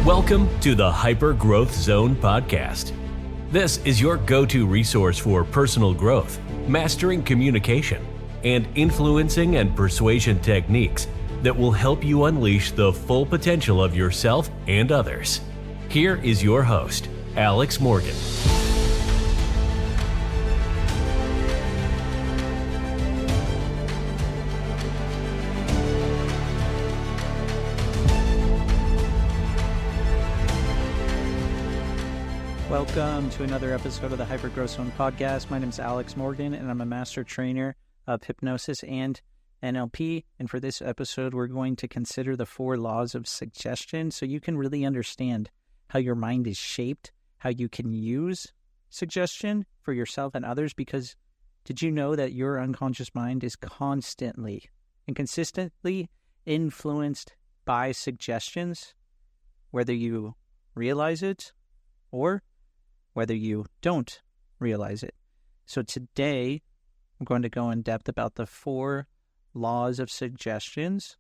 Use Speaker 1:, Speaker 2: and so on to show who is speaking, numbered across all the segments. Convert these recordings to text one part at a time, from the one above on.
Speaker 1: Welcome to the Hyper Growth Zone podcast. This is your go-to resource for personal growth, mastering communication, and influencing and persuasion techniques that will help you unleash the full potential of yourself and others. Here is your host, Alex Morgan.
Speaker 2: Welcome to another episode of the Hyper Growth Zone podcast. My name is Alex Morgan, and I'm a master trainer of hypnosis and NLP. And for this episode, we're going to consider the 4 laws of suggestion so you can really understand how your mind is shaped, how you can use suggestion for yourself and others. Because did you know that your unconscious mind is constantly and consistently influenced by suggestions, whether you realize it or whether you don't realize it? So today, I'm going to go in depth about the 4 laws of suggestions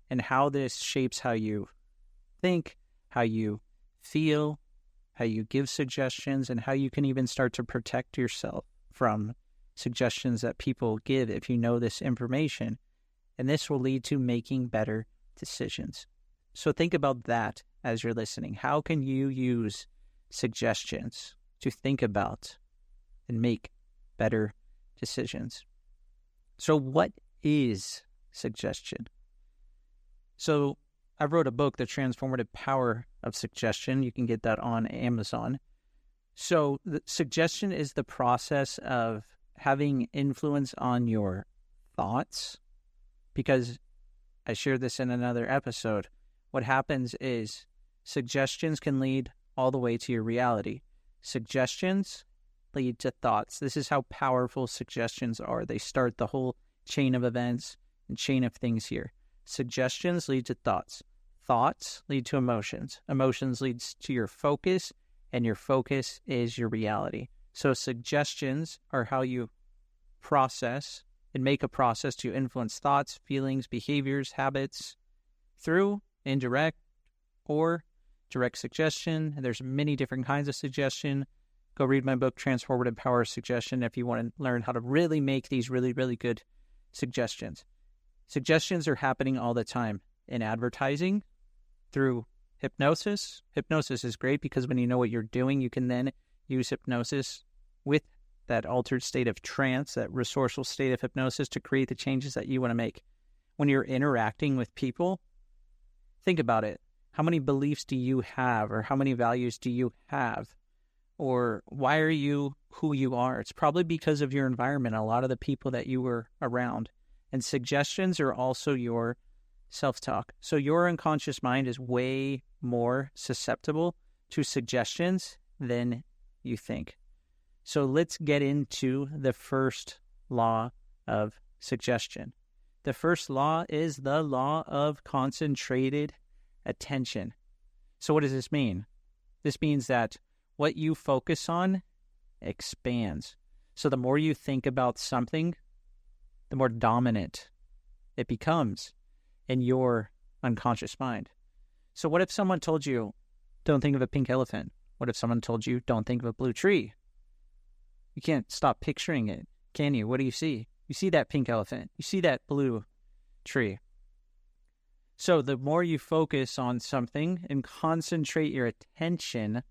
Speaker 2: and how this shapes how you think, how you feel, how you give suggestions, and how you can even start to protect yourself from suggestions that people give if you know this information. And this will lead to making better decisions. So think about that as you're listening. How can you use suggestions to think about and make better decisions? So what is suggestion? So I wrote a book, The Transformative Power of Suggestion. You can get that on Amazon. So the suggestion is the process of having influence on your thoughts, because I shared this in another episode. What happens is suggestions can lead all the way to your reality. Suggestions lead to thoughts. This is how powerful suggestions are. They start the whole chain of events and chain of things here. Suggestions lead to thoughts. Thoughts lead to emotions. Emotions leads to your focus, and your focus is your reality. So suggestions are how you process and make a process to influence thoughts, feelings, behaviors, habits through indirect or direct suggestion. There's many different kinds of suggestion. Go read my book, Transformative Power of Suggestion, if you want to learn how to really make these really, really good suggestions. Suggestions are happening all the time in advertising, through hypnosis. Hypnosis is great because when you know what you're doing, you can then use hypnosis with that altered state of trance, that resourceful state of hypnosis, to create the changes that you want to make. When you're interacting with people, think about it. How many beliefs do you have, or how many values do you have? Or why are you who you are? It's probably because of your environment, a lot of the people that you were around. And suggestions are also your self-talk. So your unconscious mind is way more susceptible to suggestions than you think. So let's get into the first law of suggestion. The first law is the law of concentrated attention. So what does this mean? This means that what you focus on expands. So the more you think about something, the more dominant it becomes in your unconscious mind. So what if someone told you, don't think of a pink elephant? What if someone told you, don't think of a blue tree? You can't stop picturing it, can you? What do you see? You see that pink elephant. You see that blue tree. So the more you focus on something and concentrate your attention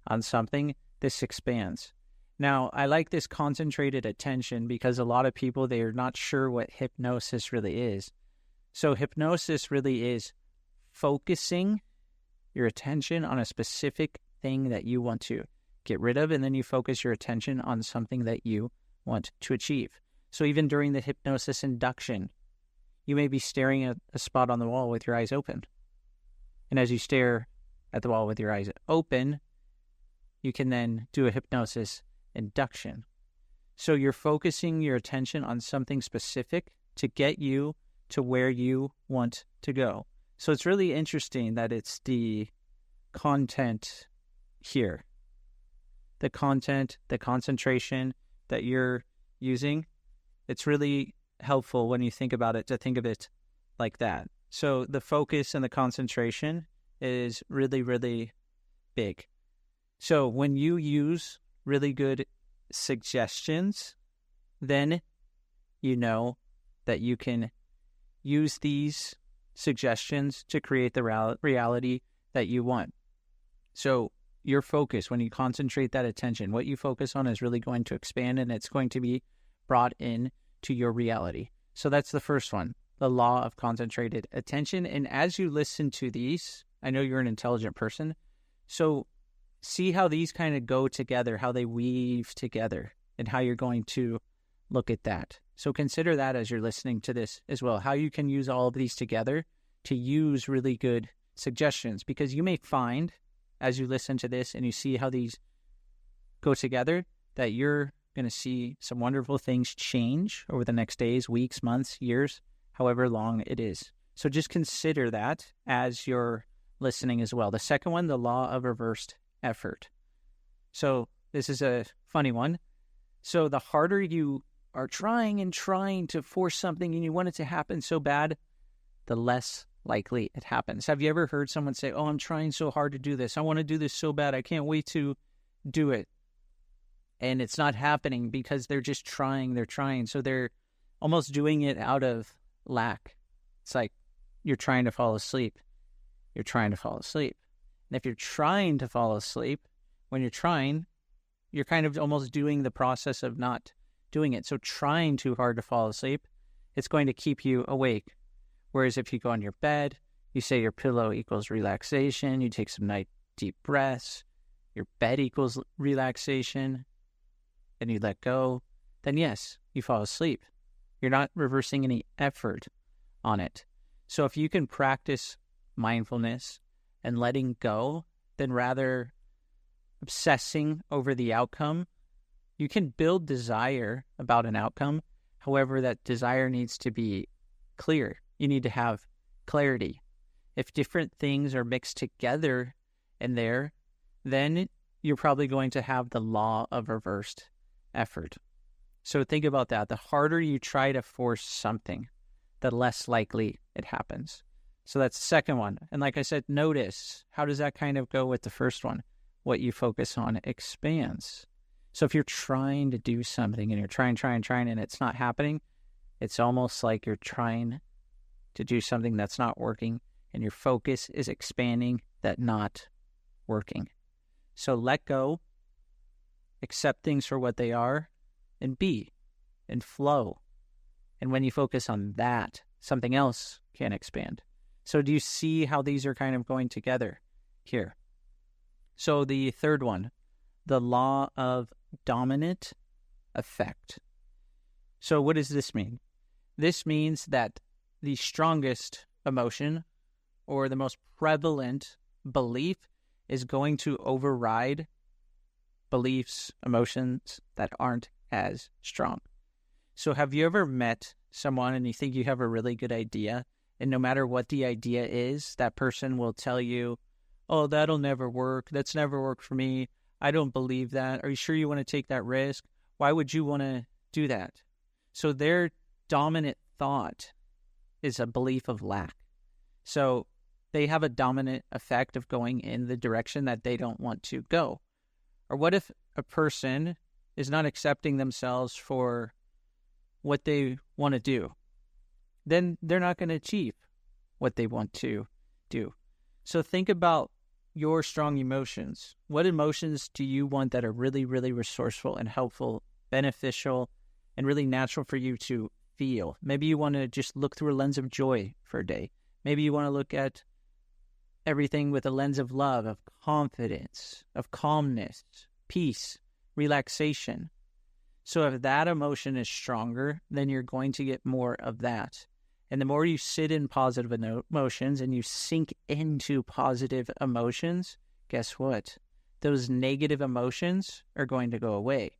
Speaker 2: on something, this expands. Now, I like this concentrated attention because a lot of people, they are not sure what hypnosis really is. So hypnosis really is focusing your attention on a specific thing that you want to get rid of, and then you focus your attention on something that you want to achieve. So even during the hypnosis induction, you may be staring at a spot on the wall with your eyes open. And as you stare at the wall with your eyes open, you can then do a hypnosis induction. So you're focusing your attention on something specific to get you to where you want to go. So it's really interesting that it's the content here. The content, the concentration that you're using, it's really helpful when you think about it to think of it like that. So the focus and the concentration is really, really big. So when you use really good suggestions, then you know that you can use these suggestions to create the reality that you want. So your focus, when you concentrate that attention, what you focus on is really going to expand, and it's going to be brought in to your reality. So that's the first one, the law of concentrated attention. And as you listen to these, I know you're an intelligent person, so see how these kind of go together, how they weave together, and how you're going to look at that. So consider that as you're listening to this as well, how you can use all of these together to use really good suggestions, because you may find as you listen to this and you see how these go together that you're going to see some wonderful things change over the next days, weeks, months, years, however long it is. So just consider that as you're listening as well. The second one, the law of reversed effort. So this is a funny one. So the harder you are trying to force something and you want it to happen so bad, the less likely it happens. Have you ever heard someone say, oh, I'm trying so hard to do this. I want to do this so bad. I can't wait to do it. And it's not happening because they're just trying. They're trying. So they're almost doing it out of lack. It's like you're trying to fall asleep. You're trying to fall asleep. And if you're trying to fall asleep, when you're trying, you're kind of almost doing the process of not doing it. So trying too hard to fall asleep, it's going to keep you awake. Whereas if you go on your bed, you say your pillow equals relaxation, you take some nice deep breaths, your bed equals relaxation, and you let go, then yes, you fall asleep. You're not reversing any effort on it. So if you can practice mindfulness and letting go, then rather obsessing over the outcome, you can build desire about an outcome. However, that desire needs to be clear. You need to have clarity. If different things are mixed together in there, then you're probably going to have the law of reversed effort. So think about that. The harder you try to force something, the less likely it happens. So that's the second one. And like I said, notice, how does that kind of go with the first one? What you focus on expands. So if you're trying to do something and you're trying, and it's not happening, it's almost like you're trying to do something that's not working, and your focus is expanding that not working. So let go, accept things for what they are, and be, and flow. And when you focus on that, something else can expand. So do you see how these are kind of going together here? So the third one, the law of dominant effect. So what does this mean? This means that the strongest emotion or the most prevalent belief is going to override beliefs, emotions that aren't as strong. So have you ever met someone and you think you have a really good idea, and no matter what the idea is, that person will tell you, oh, that'll never work. That's never worked for me. I don't believe that. Are you sure you want to take that risk? Why would you want to do that? So their dominant thought is a belief of lack. So they have a dominant effect of going in the direction that they don't want to go. Or what if a person is not accepting themselves for what they want to do? Then they're not going to achieve what they want to do. So think about your strong emotions. What emotions do you want that are really, really resourceful and helpful, beneficial, and really natural for you to feel? Maybe you want to just look through a lens of joy for a day. Maybe you want to look at everything with a lens of love, of confidence, of calmness, peace, relaxation. So if that emotion is stronger, then you're going to get more of that. And the more you sit in positive emotions and you sink into positive emotions, guess what? Those negative emotions are going to go away.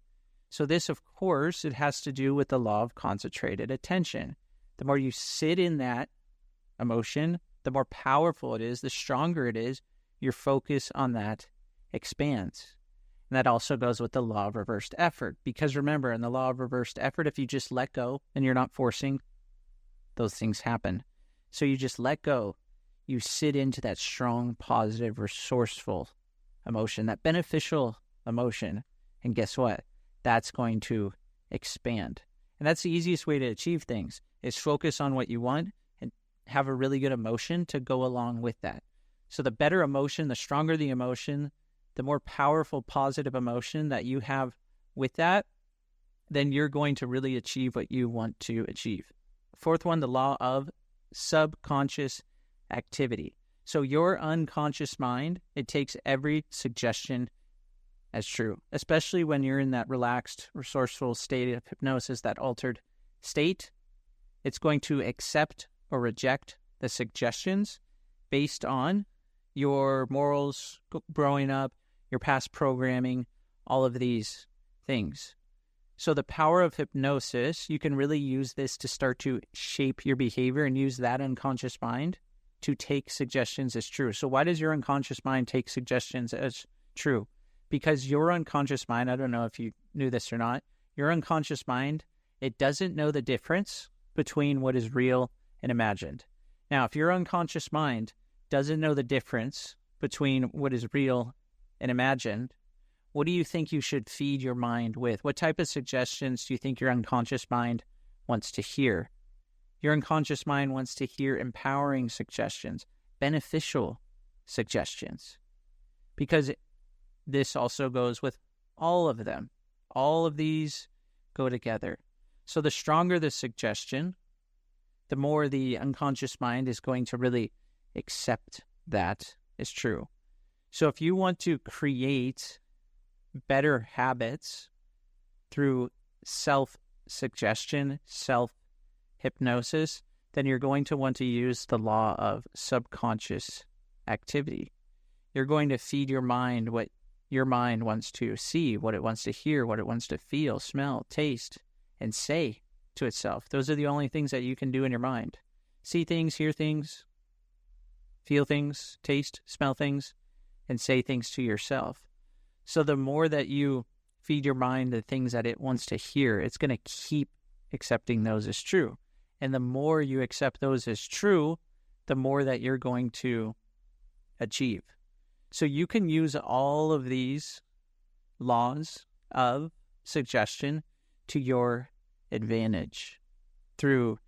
Speaker 2: So this, of course, it has to do with the law of concentrated attention. The more you sit in that emotion, the more powerful it is, the stronger it is, your focus on that expands. And that also goes with the law of reversed effort. Because remember, in the law of reversed effort, if you just let go and you're not forcing, those things happen. So you just let go. you sit into that strong, positive, resourceful emotion, that beneficial emotion. And guess what? That's going to expand. And that's the easiest way to achieve things, is focus on what you want and have a really good emotion to go along with that. So the better emotion, the stronger the emotion, the more powerful, positive emotion that you have with that, then you're going to really achieve what you want to achieve. Fourth one, the law of subconscious activity. So your unconscious mind, it takes every suggestion as true, especially when you're in that relaxed, resourceful state of hypnosis, that altered state. It's going to accept or reject the suggestions based on your morals growing up, your past programming, all of these things. So the power of hypnosis, you can really use this to start to shape your behavior and use that unconscious mind to take suggestions as true. So why does your unconscious mind take suggestions as true? Because your unconscious mind, I don't know if you knew this or not, your unconscious mind, it doesn't know the difference between what is real and imagined. Now, if your unconscious mind doesn't know the difference between what is real and imagined, what do you think you should feed your mind with? What type of suggestions do you think your unconscious mind wants to hear? Your unconscious mind wants to hear empowering suggestions, beneficial suggestions, because this also goes with all of them. All of these go together. So the stronger the suggestion, the more the unconscious mind is going to really accept that is true. So if you want to create better habits through self-suggestion, self-hypnosis, then you're going to want to use the law of subconscious activity. You're going to feed your mind what your mind wants to see, what it wants to hear, what it wants to feel, smell, taste, and say to itself. Those are the only things that you can do in your mind. See things, hear things, feel things, taste, smell things, and say things to yourself. So the more that you feed your mind the things that it wants to hear, it's going to keep accepting those as true. And the more you accept those as true, the more that you're going to achieve. So you can use all of these laws of suggestion to your advantage through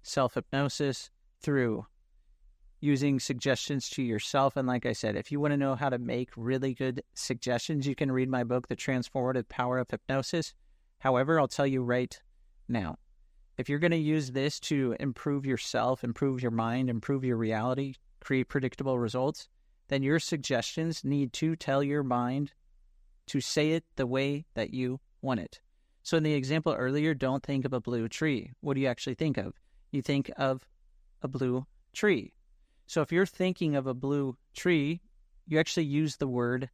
Speaker 2: self-hypnosis, through using suggestions to yourself. And like I said, if you want to know how to make really good suggestions, you can read my book, The Transformative Power of Hypnosis. However, I'll tell you right now, if you're going to use this to improve yourself, improve your mind, improve your reality, create predictable results, then your suggestions need to tell your mind to say it the way that you want it. So in the example earlier, don't think of a blue tree. What do you actually think of? You think of a blue tree. So if you're thinking of a blue tree, you actually use the word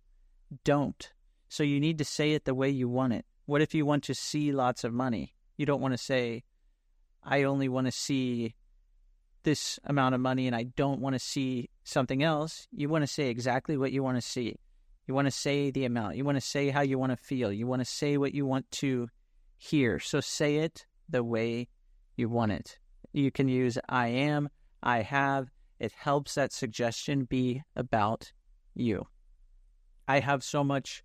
Speaker 2: don't. So you need to say it the way you want it. What if you want to see lots of money? You don't want to say, I only want to see this amount of money and I don't want to see something else. You want to say exactly what you want to see. You want to say the amount. You want to say how you want to feel. You want to say what you want to hear. So say it the way you want it. You can use I am, I have. It helps that suggestion be about you. I have so much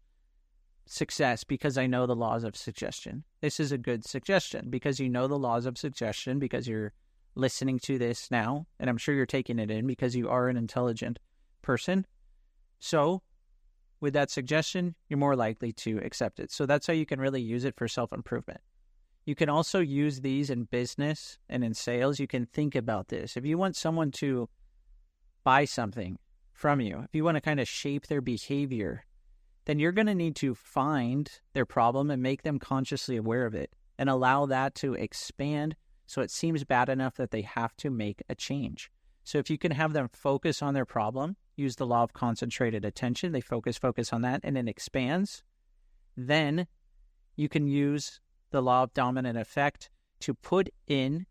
Speaker 2: success because I know the laws of suggestion. This is a good suggestion because you know the laws of suggestion, because you're listening to this now, and I'm sure you're taking it in because you are an intelligent person. So with that suggestion, you're more likely to accept it. So that's how you can really use it for self-improvement. You can also use these in business and in sales. You can think about this. If you want someone to buy something from you, if you want to kind of shape their behavior, then you're going to need to find their problem and make them consciously aware of it and allow that to expand so it seems bad enough that they have to make a change. So if you can have them focus on their problem, use the law of concentrated attention, they focus on that, and it expands, then you can use the law of dominant effect to put in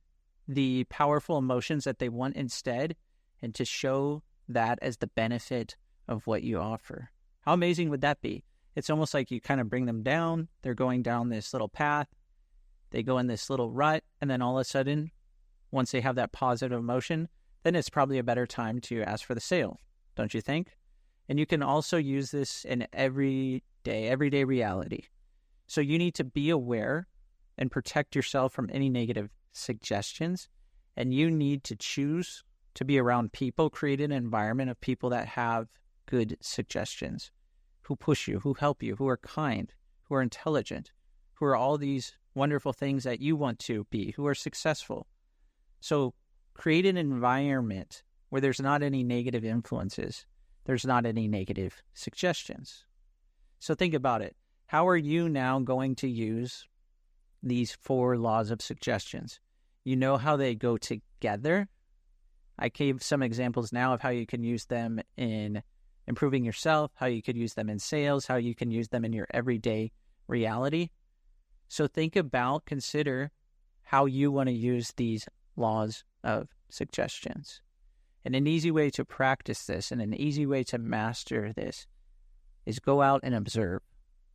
Speaker 2: the powerful emotions that they want instead and to show that as the benefit of what you offer. How amazing would that be? It's almost like you kind of bring them down. They're going down this little path. They go in this little rut, and then all of a sudden, once they have that positive emotion, then it's probably a better time to ask for the sale, don't you think? And you can also use this in everyday reality. So you need to be aware and protect yourself from any negative suggestions. And you need to choose to be around people, create an environment of people that have good suggestions, who push you, who help you, who are kind, who are intelligent, who are all these wonderful things that you want to be, who are successful. So create an environment where there's not any negative influences. There's not any negative suggestions. So think about it. How are you now going to use these 4 laws of suggestions? You know how they go together. I gave some examples now of how you can use them in improving yourself, how you could use them in sales, how you can use them in your everyday reality. So consider how you want to use these laws of suggestions. And an easy way to practice this and an easy way to master this is go out and observe.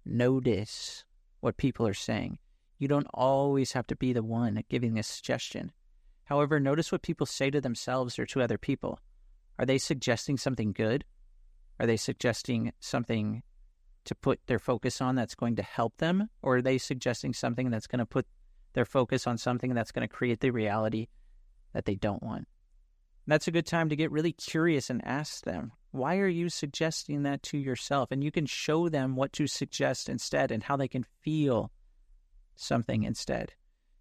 Speaker 2: Notice what people are saying. You don't always have to be the one giving a suggestion. However, notice what people say to themselves or to other people. Are they suggesting something good? Are they suggesting something to put their focus on that's going to help them? Or are they suggesting something that's going to put their focus on something that's going to create the reality that they don't want? That's a good time to get really curious and ask them, why are you suggesting that to yourself? And you can show them what to suggest instead and how they can feel something instead.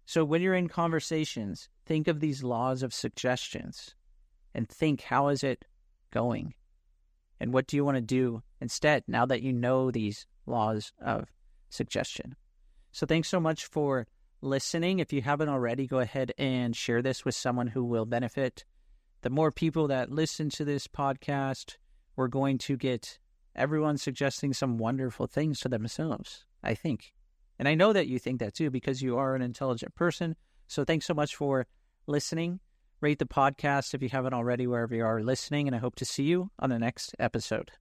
Speaker 2: So when you're in conversations, think of these laws of suggestions and think, how is it going? And what do you want to do instead now that you know these laws of suggestion? So thanks so much for listening. If you haven't already, go ahead and share this with someone who will benefit. The more people that listen to this podcast, we're going to get everyone suggesting some wonderful things to themselves, I think. And I know that you think that too because you are an intelligent person. So thanks so much for listening. Rate the podcast if you haven't already wherever you are listening, and I hope to see you on the next episode.